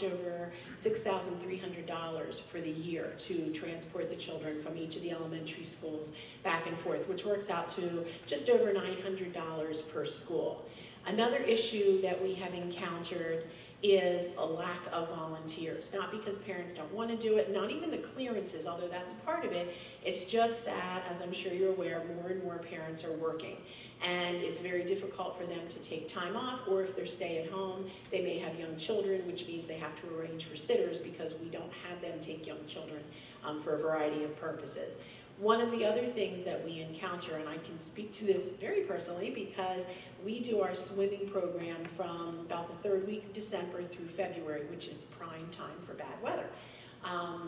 over $6,300 for the year to transport the children from each of the elementary schools back and forth, which works out to just over $900 per school. Another issue that we have encountered is a lack of volunteers, not because parents don't want to do it, not even the clearances, although that's a part of it. It's just that, as I'm sure you're aware, more and more parents are working, and it's very difficult for them to take time off, or if they're stay at home, they may have young children, which means they have to arrange for sitters because we don't have them take young children for a variety of purposes. One of the other things that we encounter, and I can speak to this very personally because we do our swimming program from about the third week of December through February, which is prime time for bad weather.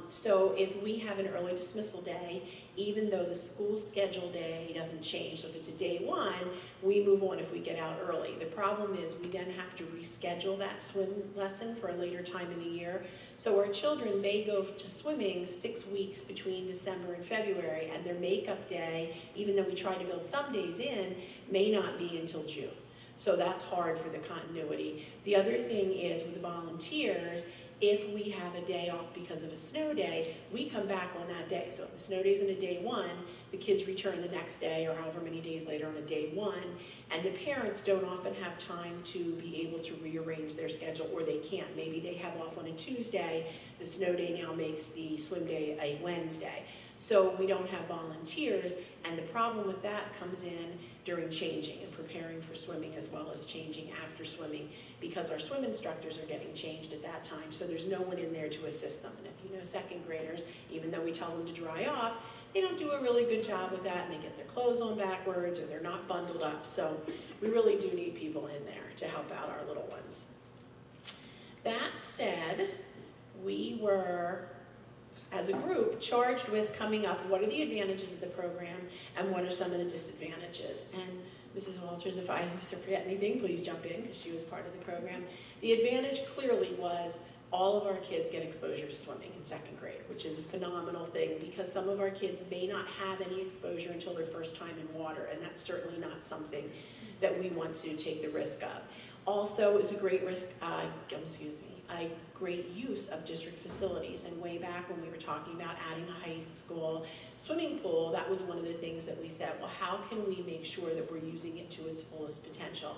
So if we have an early dismissal day, even though the school schedule day doesn't change, so if it's a day one, we move on if we get out early. The problem is we then have to reschedule that swim lesson for a later time in the year. So our children may go to swimming 6 weeks between December and February, and their makeup day, even though we try to build some days in, may not be until June. So that's hard for the continuity. The other thing is with volunteers, if we have a day off because of a snow day, we come back on that day. So if the snow day's on a day one, the kids return the next day or however many days later on a day one, and the parents don't often have time to be able to rearrange their schedule, or they can't. Maybe they have off on a Tuesday, the snow day now makes the swim day a Wednesday. So we don't have volunteers, and the problem with that comes in during changing and preparing for swimming as well as changing after swimming, because our swim instructors are getting changed at that time, so there's no one in there to assist them. And if you know second graders, even though we tell them to dry off, they don't do a really good job with that, and they get their clothes on backwards or they're not bundled up. So we really do need people in there to help out our little ones. That said, we were, as a group, charged with coming up, what are the advantages of the program and what are some of the disadvantages? And Mrs. Walters, if I forget anything, please jump in because she was part of the program. The advantage clearly was all of our kids get exposure to swimming in second grade, which is a phenomenal thing because some of our kids may not have any exposure until their first time in water, and that's certainly not something that we want to take the risk of. Also, is a great a great use of district facilities, and way back when we were talking about adding a high school swimming pool, that was one of the things that we said, well, how can we make sure that we're using it to its fullest potential?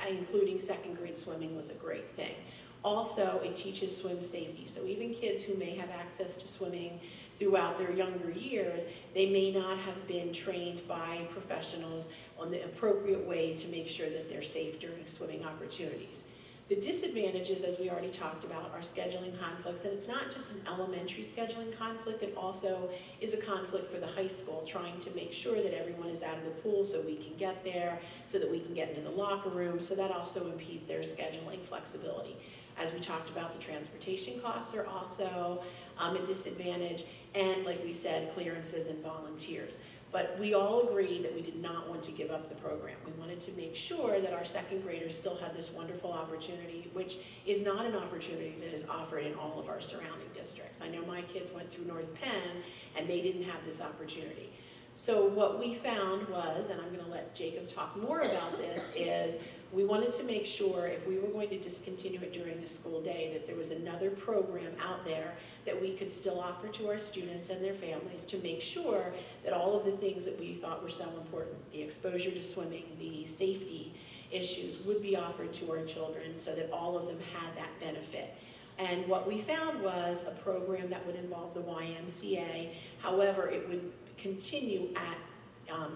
Including second grade swimming was a great thing. Also, it teaches swim safety, so even kids who may have access to swimming throughout their younger years, they may not have been trained by professionals on the appropriate ways to make sure that they're safe during swimming opportunities. The disadvantages, as we already talked about, are scheduling conflicts, and it's not just an elementary scheduling conflict, it also is a conflict for the high school, trying to make sure that everyone is out of the pool so we can get there, so that we can get into the locker room, so that also impedes their scheduling flexibility. As we talked about, the transportation costs are also a disadvantage, and like we said, clearances and volunteers. But we all agreed that we did not want to give up the program. We wanted to make sure that our second graders still had this wonderful opportunity, which is not an opportunity that is offered in all of our surrounding districts. I know my kids went through North Penn, and they didn't have this opportunity. So what we found was, and I'm going to let Jacob talk more about this, is we wanted to make sure if we were going to discontinue it during the school day that there was another program out there that we could still offer to our students and their families to make sure that all of the things that we thought were so important, the exposure to swimming, the safety issues, would be offered to our children so that all of them had that benefit. And what we found was a program that would involve the YMCA. However, it would continue at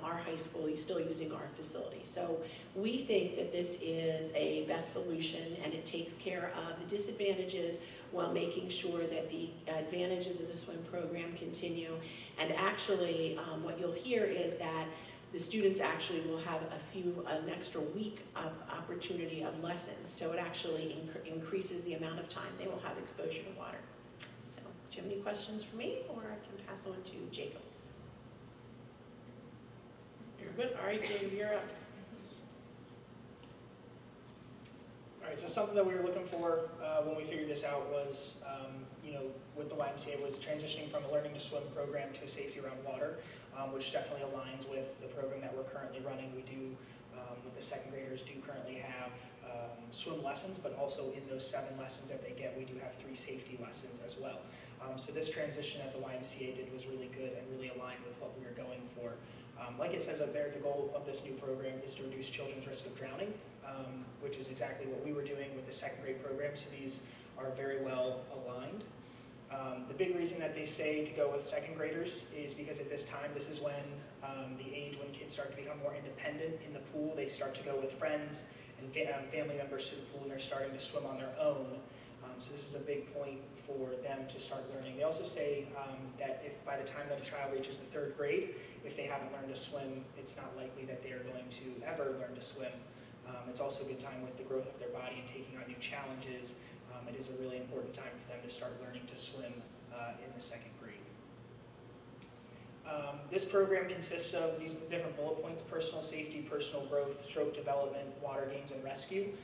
our high school, still using our facility. So we think that this is a best solution, and it takes care of the disadvantages while making sure that the advantages of the swim program continue. And actually, what you'll hear is that the students actually will have an extra week of opportunity of lessons. So it actually increases the amount of time they will have exposure to water. So do you have any questions for me, or I can pass on to Jacob? You're good. All right, Jacob, you're up. All right, so something that we were looking for when we figured this out was, with the YMCA, was transitioning from a learning to swim program to a safety around water, which definitely aligns with the program that we're currently running. We do with the second graders do currently have swim lessons, but also in those 7 lessons that they get, we do have 3 safety lessons as well. So this transition that the YMCA did was really good and really aligned with what we were going for. Like it says up there, the goal of this new program is to reduce children's risk of drowning, which is exactly what we were doing with the second grade program, so these are very well aligned. The big reason that they say to go with second graders is because at this time, this is when the age when kids start to become more independent in the pool. They start to go with friends and family members to the pool, and they're starting to swim on their own. So this is a big point for them to start learning. They also say that if by the time that a child reaches the 3rd grade, if they haven't learned to swim, it's not likely that they are going to ever learn to swim. It's also a good time with the growth of their body and taking on new challenges. It is a really important time for them to start learning to swim in the 2nd grade. This program consists of these different bullet points: personal safety, personal growth, stroke development, water games, and rescue.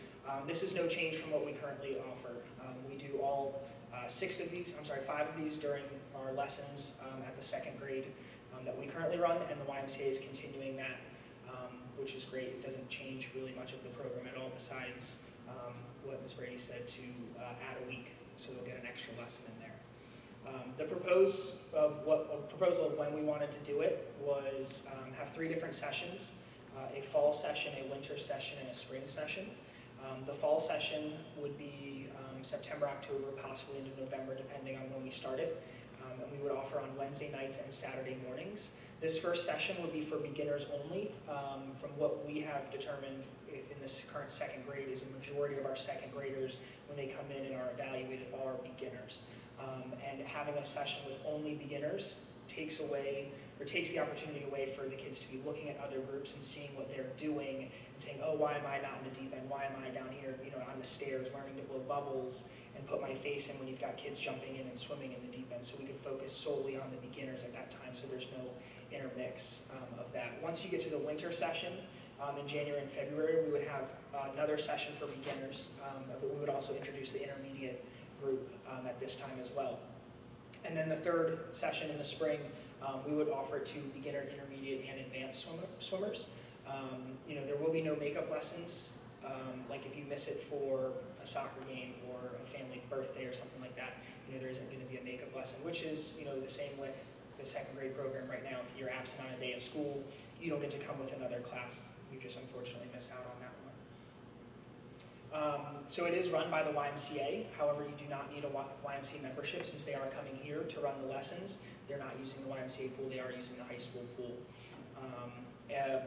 This is no change from what we currently offer. We do all 5 of these during our lessons at the 2nd grade that we currently run, and the YMCA is continuing that, which is great. It doesn't change really much of the program at all besides what Ms. Brady said to add a week, so they'll get an extra lesson in there. The proposal of when we wanted to do it was have 3 different sessions: a fall session, a winter session, and a spring session. The fall session would be September, October, possibly into November, depending on when we start it. And we would offer on Wednesday nights and Saturday mornings. This first session would be for beginners only. From what we have determined, if in this current 2nd grade, is a majority of our 2nd graders, when they come in and are evaluated, are beginners. And having a session with only beginners takes the opportunity away for the kids to be looking at other groups and seeing what they're doing and saying, oh, why am I not in the deep end? Why am I down here, on the stairs, learning to blow bubbles and put my face in when you've got kids jumping in and swimming in the deep end? So we could focus solely on the beginners at that time, so there's no intermix of that. Once you get to the winter session, in January and February, we would have another session for beginners, but we would also introduce the intermediate group at this time as well. And then the 3rd session in the spring, we would offer it to beginner, intermediate, and advanced swimmers. There will be no makeup lessons, like if you miss it for a soccer game or a family birthday or something like that, there isn't going to be a makeup lesson, which is, the same with the 2nd grade program right now. If you're absent on a day of school, you don't get to come with another class. You just unfortunately miss out on that one. So it is run by the YMCA. However, you do not need a YMCA membership since they are coming here to run the lessons. They're not using the YMCA pool, they are using the high school pool.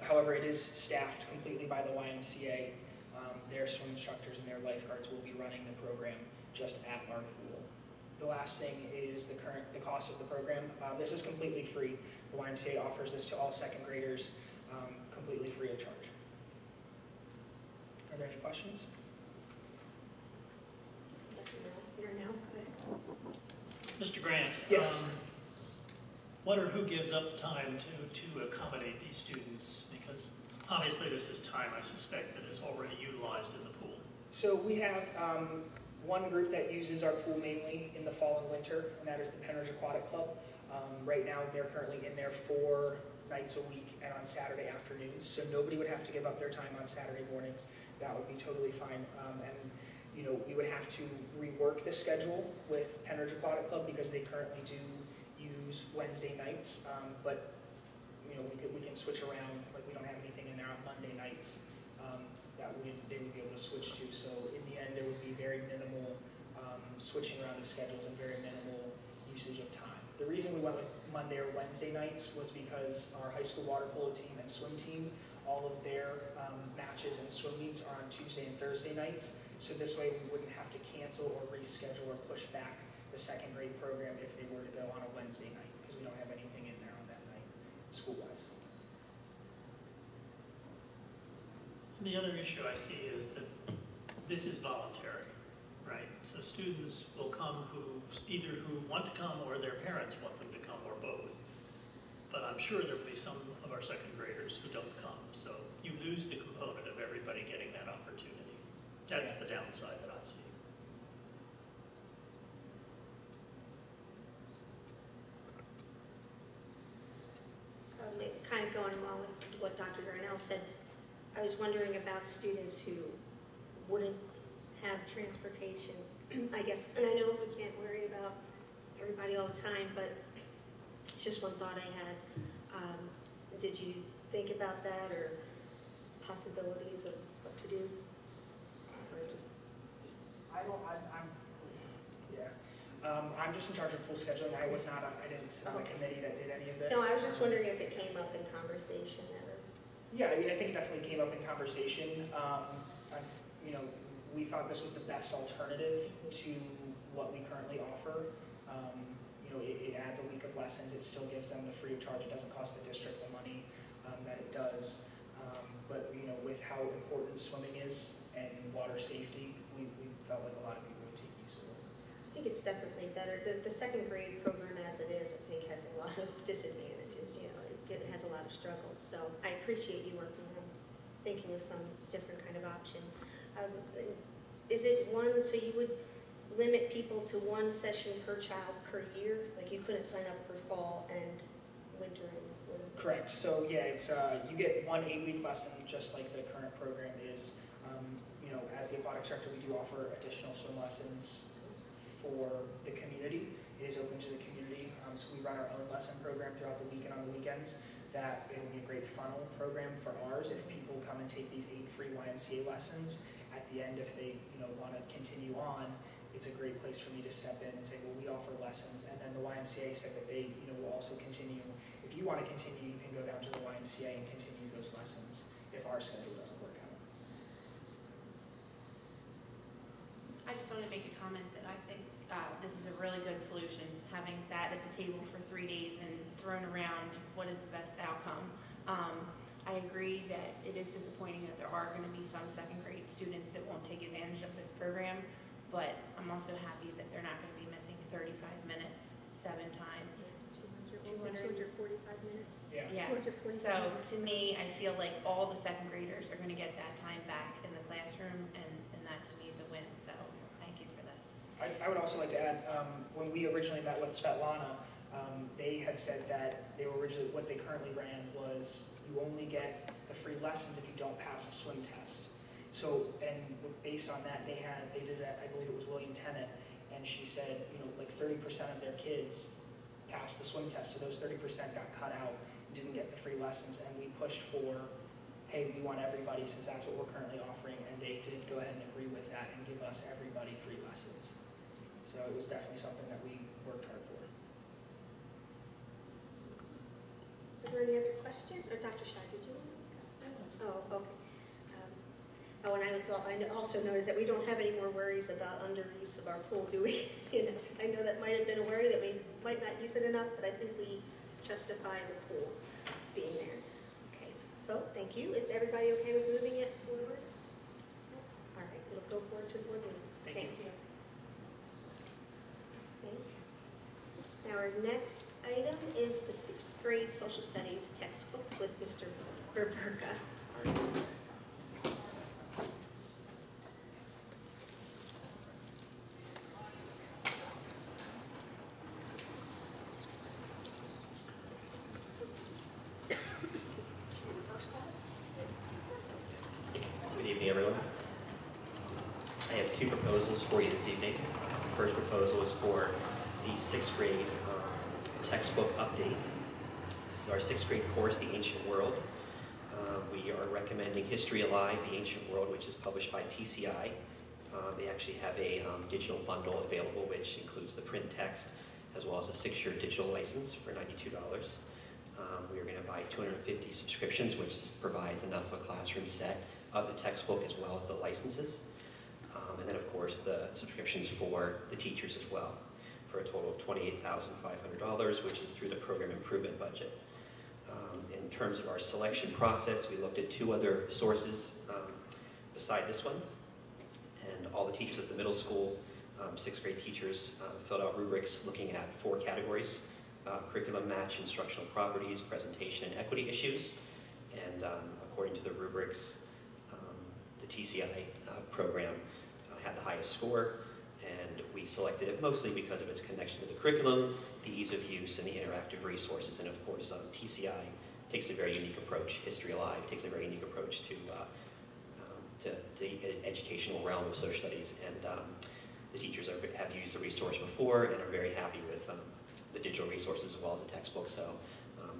However, it is staffed completely by the YMCA. Their swim instructors and their lifeguards will be running the program just at our pool. The last thing is the cost of the program. This is completely free. The YMCA offers this to all 2nd graders completely free of charge. Are there any questions? Mr. Grant, Yes. what or who gives up time to accommodate these students? Because obviously this is time, I suspect, that is already utilized in the pool. So we have one group that uses our pool mainly in the fall and winter, and that is the Penridge Aquatic Club. Right now they're currently in there 4 nights a week and on Saturday afternoons, so nobody would have to give up their time on Saturday mornings. That would be totally fine. We would have to rework the schedule with Penridge Aquatic Club because they currently do use Wednesday nights, but we can switch around. Like, we don't have anything in there on Monday nights that they would be able to switch to. So in the end, there would be very minimal switching around of schedules and very minimal usage of time. The reason we went with Monday or Wednesday nights was because our high school water polo team and swim team, all of their matches and swim meets are on Tuesday and Thursday nights. So this way we wouldn't have to cancel or reschedule or push back the 2nd grade program if they were to go on a Wednesday night, because we don't have anything in there on that night, school-wise. And the other issue I see is that this is voluntary, right? So students will come who want to come or their parents want them to come, or both. But I'm sure there will be some of our 2nd graders who don't come. So you lose the component of everybody getting that opportunity. That's the downside that I see. Kind of going along with what Dr. Darnell said, I was wondering about students who wouldn't have transportation, I guess, and I know we can't worry about everybody all the time, but it's just one thought I had. Did you think about that, or possibilities of what to do? Or just... I'm just in charge of pool scheduling. I didn't sit on the committee that did any of this. No, I was just wondering if it came up in conversation ever. Yeah, I mean, I think it definitely came up in conversation. You know, we thought this was the best alternative to what we currently offer. You know, it adds a week of lessons. It still gives them the free of charge. It doesn't cost the district the money that it does. But you know, with how important swimming is and water safety, we felt like a lot of people would take use of it. I think it's definitely better. The second grade program as it is, I think, has a lot of disadvantages. You know, it has a lot of struggles. So I appreciate you working on thinking of some different kind of option. Is it one, so you would limit people to one session per child per year? Like you couldn't sign up for fall and winter and winter? Correct. So yeah, it's you get 1 8-week lesson just like the current program is. You know, as the aquatics director, we do offer additional swim lessons for the community. It is open to the community. So we run our own lesson program throughout the week and on the weekends. That it'll be a great funnel program for ours. If people come and take these 8 free YMCA lessons, at the end, if they want to continue on, it's a great place for me to step in and say, well, we offer lessons, and then the YMCA said that they will also continue. If you want to continue, you can go down to the YMCA and continue those lessons if our schedule doesn't work out. I just want to make a comment that I think this is a really good solution, having sat at the table for 3 days and thrown around what is the best outcome. I agree that it is disappointing that there are going to be some second grade students that won't take advantage of this program, but I'm also happy that they're not going to be missing 35 minutes 7 times. 245 minutes? Yeah. Yeah. 245 So minutes. to me, I feel like all the second graders are going to get that time back in the classroom, and that to me is a win. So thank you for this. I would also like to add, when we originally met with Svetlana, they had said that what they currently ran was you only get the free lessons if you don't pass a swim test. So, and based on that, they did it at, I believe it was William Tennant, and she said, like 30% of their kids passed the swim test, so those 30% got cut out and didn't get the free lessons, and we pushed for, hey, we want everybody since that's what we're currently offering, and they did go ahead and agree with that and give us everybody free lessons. So it was definitely something that we worked hard for. Are there any other questions? Or Dr. Shah, did you want to go? Oh, okay. And I also noted that we don't have any more worries about underuse of our pool, do we? I know that might have been a worry that we might not use it enough, but I think we justify the pool being there. Okay, so thank you. Is everybody okay with moving it forward? Yes? All right, it'll go forward to the board meeting. Thank you. Okay. Now our next item is the 6th grade social studies textbook with Mr. Berberga. Sorry. Good evening, everyone. I have 2 proposals for you this evening. The first proposal is for the 6th grade textbook update. This is our 6th grade course, The Ancient World. We are recommending History Alive, The Ancient World, which is published by TCI. They actually have a digital bundle available, which includes the print text, as well as a 6-year digital license for $92. We are going to buy 250 subscriptions, which provides enough of a classroom set of the textbook as well as the licenses. And then, of course, the subscriptions for the teachers as well, for a total of $28,500, which is through the program improvement budget. In terms of our selection process, we looked at 2 other sources beside this one. And all the teachers at the middle school, 6th grade teachers, filled out rubrics looking at 4 categories: curriculum match, instructional properties, presentation, and equity issues. And according to the rubrics, the TCI program had the highest score, and we selected it mostly because of its connection to the curriculum, the ease of use, and the interactive resources. And of course, TCI takes a very unique approach. History Alive takes a very unique approach to the educational realm of social studies, and the teachers have used the resource before and are very happy with the digital resources as well as the textbook, so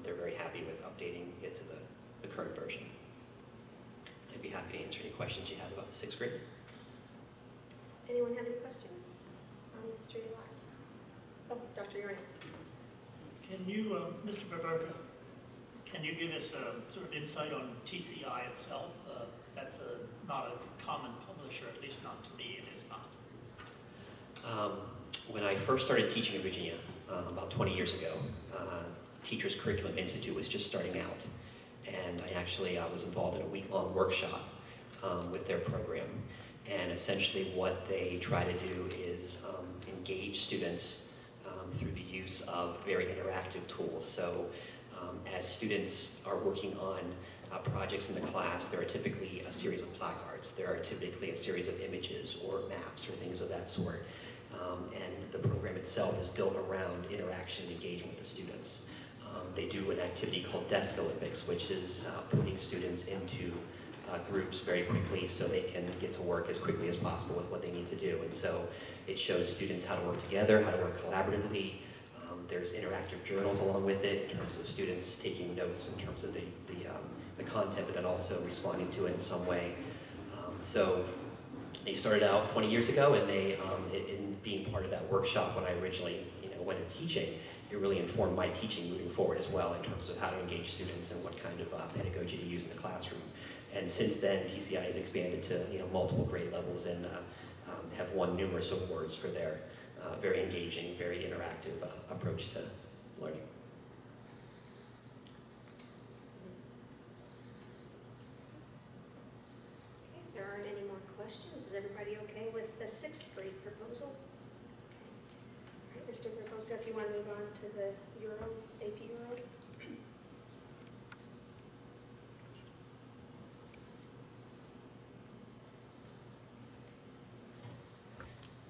they're very happy with updating it to the current version. I'd be happy to answer any questions you have about the 6th grade. Anyone have any questions on the History Alive? Oh, Dr. Yarny. Can you, Mr. Baverka, can you give us a sort of insight on TCI itself? That's not a common publisher, at least not to me, it is not. When I first started teaching in Virginia, about 20 years ago, Teachers Curriculum Institute was just starting out. And I actually was involved in a week-long workshop with their program. And essentially what they try to do is engage students through the use of very interactive tools. So as students are working on projects in the class, there are typically a series of placards. There are typically a series of images or maps or things of that sort. And the program itself is built around interaction and engagement with the students. They do an activity called Desk Olympics, which is putting students into groups very quickly so they can get to work as quickly as possible with what they need to do. And so it shows students how to work together, how to work collaboratively. There's interactive journals along with it in terms of students taking notes in terms of the content, but then also responding to it in some way. So they started out 20 years ago, and they, in being part of that workshop when I originally went into teaching, it really informed my teaching moving forward as well in terms of how to engage students and what kind of pedagogy to use in the classroom. And since then, TCI has expanded to multiple grade levels and have won numerous awards for their very engaging, very interactive approach to learning. Okay, if there aren't any more questions, is everybody okay with the 6th grade proposal? All right, Mr. Verboka, if you want to move on to the AP Euro.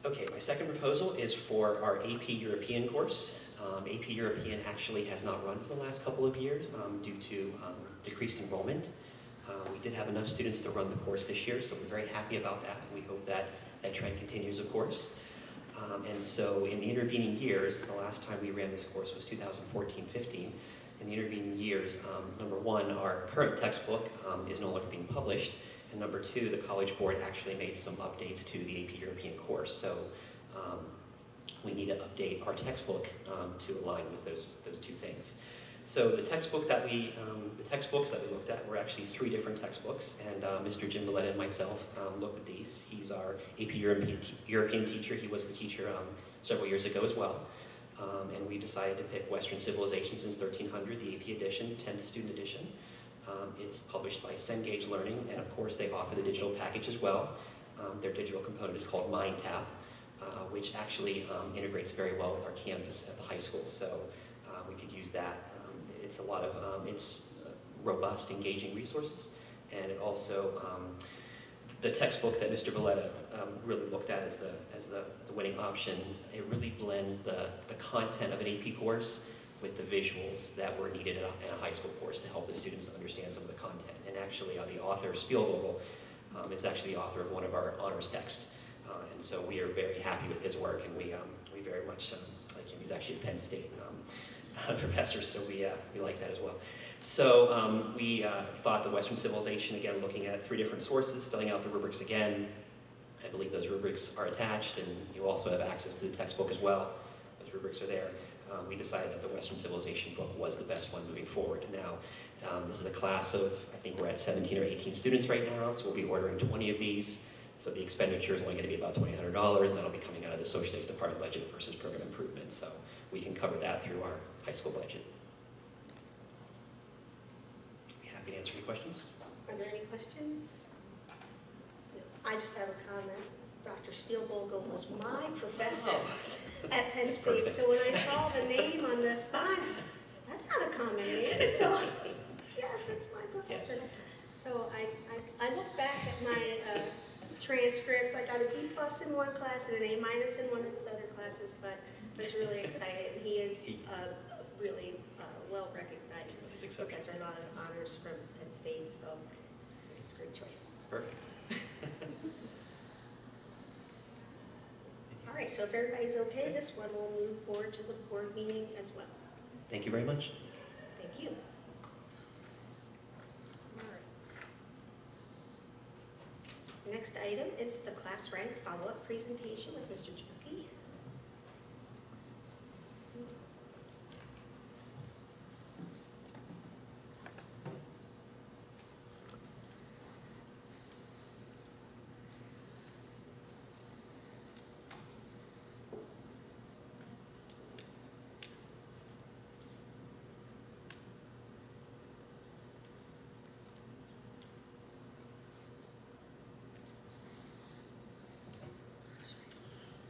Okay, my second proposal is for our AP European course. AP European actually has not run for the last couple of years due to decreased enrollment. We did have enough students to run the course this year, so we're very happy about that. We hope that that trend continues, of course. And so in the intervening years, the last time we ran this course was 2014-15. In the intervening years, number one, our current textbook is no longer being published. And number two, the College Board actually made some updates to the AP European course. So we need to update our textbook to align with those two things. So the textbooks that we looked at were actually 3 different textbooks, and Mr. Jim Valletta and myself looked at these. He's our AP European teacher. He was the teacher several years ago as well. And we decided to pick Western Civilization since 1300, the AP edition, 10th student edition. It's published by Cengage Learning, and of course they offer the digital package as well. Their digital component is called MindTap, which actually integrates very well with our Canvas at the high school, so we could use that. It's a lot of, it's robust, engaging resources, and it also, the textbook that Mr. Valletta really looked at as the winning option, it really blends the content of an AP course with the visuals that were needed in a high school course to help the students understand some of the content. And actually, the author, Spielvogel, is actually the author of one of our honors texts. And so we are very happy with his work, and we very much like him. He's actually a Penn State professor, so we like that as well. So we thought the Western Civilization, again, looking at 3 different sources, filling out the rubrics again. I believe those rubrics are attached, and you also have access to the textbook as well. Those rubrics are there. We decided that the Western Civilization book was the best one moving forward. Now, this is a class of, I think we're at 17 or 18 students right now, so we'll be ordering 20 of these. So the expenditure is only going to be about $2,800, and that'll be coming out of the social studies department budget versus program improvement. So we can cover that through our high school budget. I'd be happy to answer any questions. Are there any questions? I just have a comment. Dr. Spielvogel was my professor at Penn State, Perfect. so when I saw the name on the spine, that's not a common name. So, yes, it's my professor. Yes. So I look back at my transcript. I got a B+ in one class and an A- in one of his other classes, but I was really excited. He is a really well recognized. He's exceptional. Has a lot of honors from Penn State, so it's a great choice. Perfect. All right, so if everybody's okay, this one will move forward to the board meeting as well. Thank you very much. Thank you. All right. Next item is the class rank follow-up presentation with Mr. Junkie.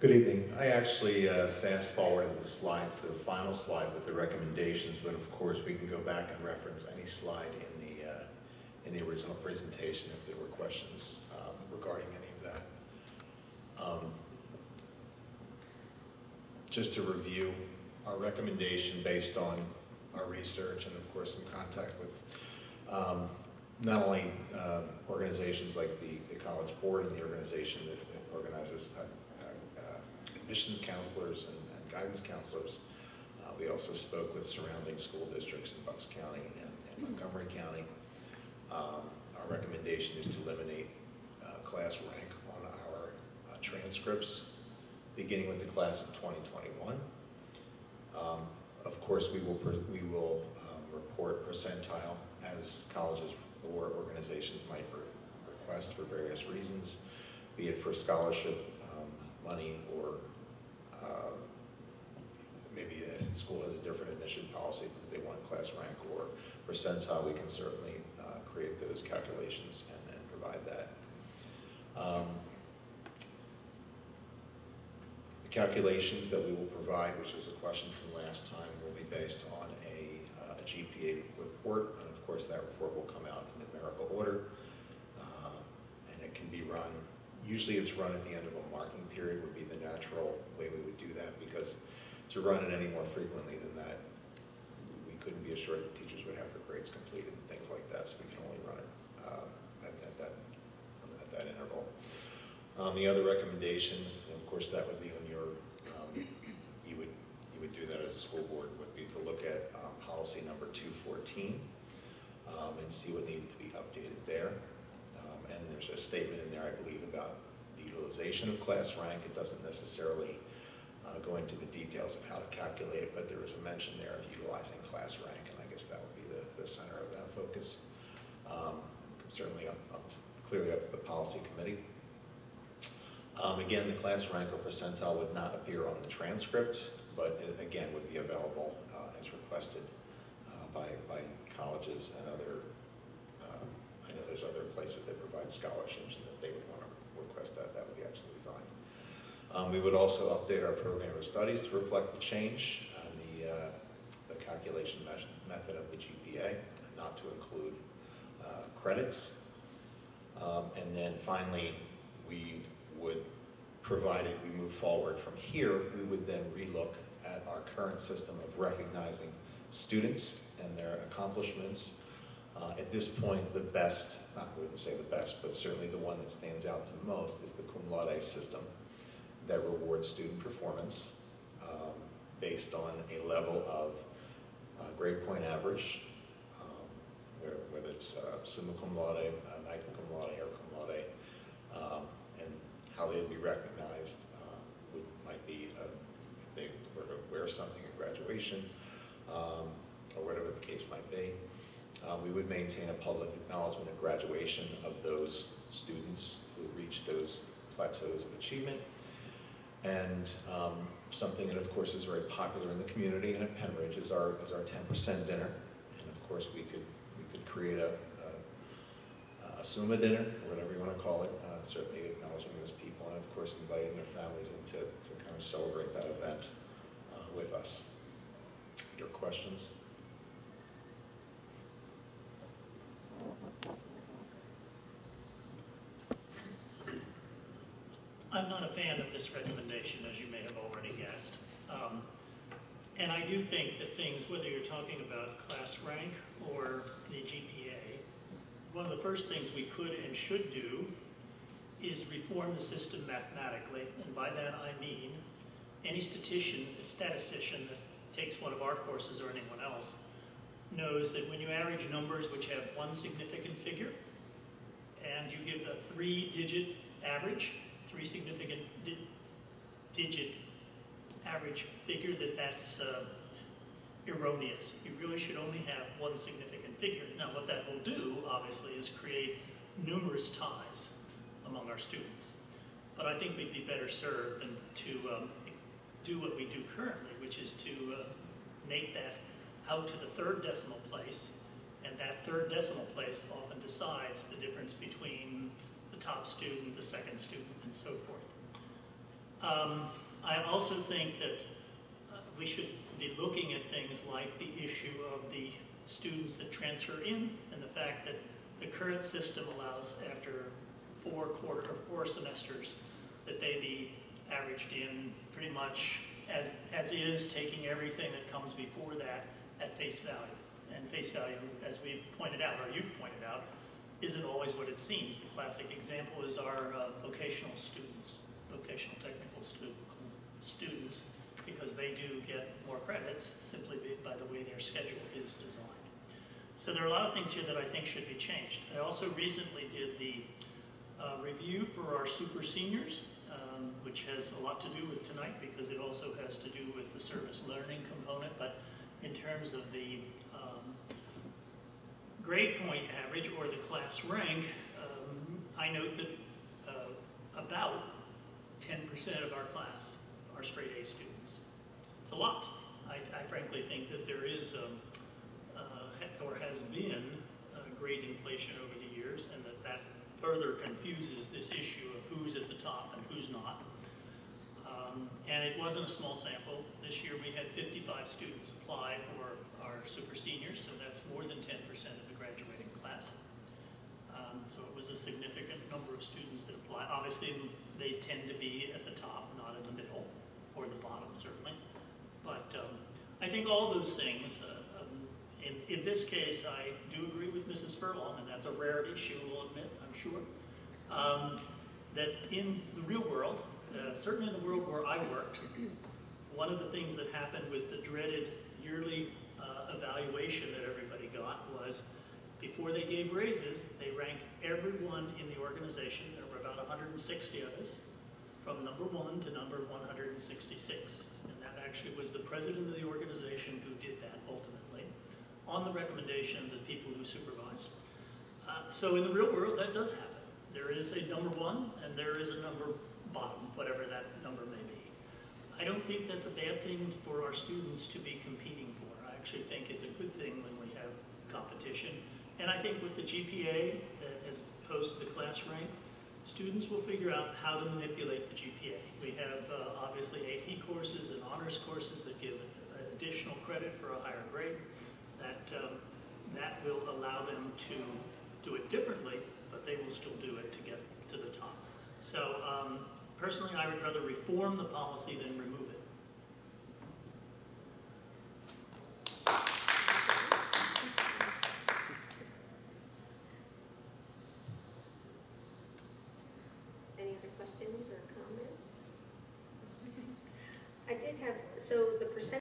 Good evening. I actually fast forwarded the slides to the final slide with the recommendations, but of course we can go back and reference any slide in the original presentation if there were questions regarding any of that. Just to review, our recommendation based on our research and of course some contact with not only organizations like the College Board and the organization that organizes admissions counselors and guidance counselors. We also spoke with surrounding school districts in Bucks County and Montgomery County. Our recommendation is to eliminate class rank on our transcripts, beginning with the class of 2021. Of course, we will report percentile as colleges or organizations might request for various reasons, be it for scholarship money or maybe a school has a different admission policy that they want class rank or percentile. We can certainly create those calculations and provide that. The calculations that we will provide, which is a question from last time, will be based on a GPA report, and of course that report will come out in numerical order, and it can be run. Usually it's run at the end of a marking period would be the natural way we would do that, because to run it any more frequently than that, we couldn't be assured that teachers would have their grades completed and things like that, so we can only run it at that interval. The other recommendation, and of course that would be on your, you would do that as a school board, would be to look at policy number 214 and see what needed to be updated there. And there's a statement in there, I believe, about the utilization of class rank. It doesn't necessarily go into the details of how to calculate it, but there is a mention there of utilizing class rank, and I guess that would be the center of that focus. Certainly clearly up to the policy committee. Again, the class rank or percentile would not appear on the transcript, but it, again, would be available as requested by colleges and other. I know there's other places that provide scholarships, and if they would want to request that, that would be absolutely fine. We would also update our program of studies to reflect the change on the calculation method of the GPA, not to include credits. And then finally, we would, provided we move forward from here, we would then relook at our current system of recognizing students and their accomplishments. At this point, the best, I wouldn't say the best, but certainly the one that stands out to most is the cum laude system that rewards student performance based on a level of grade point average, whether it's summa cum laude, magna cum laude, or cum laude, and how they'd be recognized might be if they were to wear something at graduation, or whatever the case might be. We would maintain a public acknowledgement at graduation of those students who reach those plateaus of achievement. And something that, of course, is very popular in the community and at Penridge is our 10% dinner. And of course, we could create a Summa dinner, or whatever you want to call it, certainly acknowledging those people, and of course inviting their families in to kind of celebrate that event with us. Your questions? I'm not a fan of this recommendation, as you may have already guessed. And I do think that things, whether you're talking about class rank or the GPA, one of the first things we could and should do is reform the system mathematically. And by that I mean any statistician that takes one of our courses or anyone else knows that when you average numbers which have one significant figure and you give a three-digit average, three significant digit average figure, that's erroneous. You really should only have one significant figure. Now what that will do, obviously, is create numerous ties among our students. But I think we'd be better served than to do what we do currently, which is to make that out to the third decimal place, and that third decimal place often decides the difference between the top student, the second student, and so forth. I also think that we should be looking at things like the issue of the students that transfer in, and the fact that the current system allows, after 4 semesters, that they be averaged in pretty much as is, taking everything that comes before that at face value. And face value, as we've pointed out, or you've pointed out, isn't always what it seems. The classic example is our vocational students, vocational technical students, because they do get more credits simply by the way their schedule is designed. So there are a lot of things here that I think should be changed. I also recently did the review for our super seniors, which has a lot to do with tonight because it also has to do with the service learning component, but in terms of the grade point average or the class rank, I note that about 10% of our class are straight A students. It's a lot. I frankly think that there is, or has been, grade inflation over the years, and that further confuses this issue of who's at the top and who's not. And it wasn't a small sample. This year we had 55 students apply for our super seniors, so that's more than 10% of the graduating class. So it was a significant number of students that apply. Obviously, they tend to be at the top, not in the middle, or the bottom, certainly. But I think all those things, in this case, I do agree with Mrs. Furlong, and that's a rarity, she will admit, I'm sure, that in the real world, certainly in the world where I worked, one of the things that happened with the dreaded yearly evaluation that everybody got was, before they gave raises, they ranked everyone in the organization. There were about 160 of us, from number 1 to number 166. And that actually was the president of the organization who did that ultimately, on the recommendation of the people who supervised. So in the real world, that does happen. There is a number 1 and there is a number bottom, whatever that number may be. I don't think that's a bad thing for our students to be competing for. I actually think it's a good thing when we have competition. And I think with the GPA, as opposed to the class rank, students will figure out how to manipulate the GPA. We have obviously AP courses and honors courses that give additional credit for a higher grade. That will allow them to do it differently, but they will still do it to get to the top. So personally, I would rather reform the policy than remove it. Any other questions or comments? I did have, so the percentage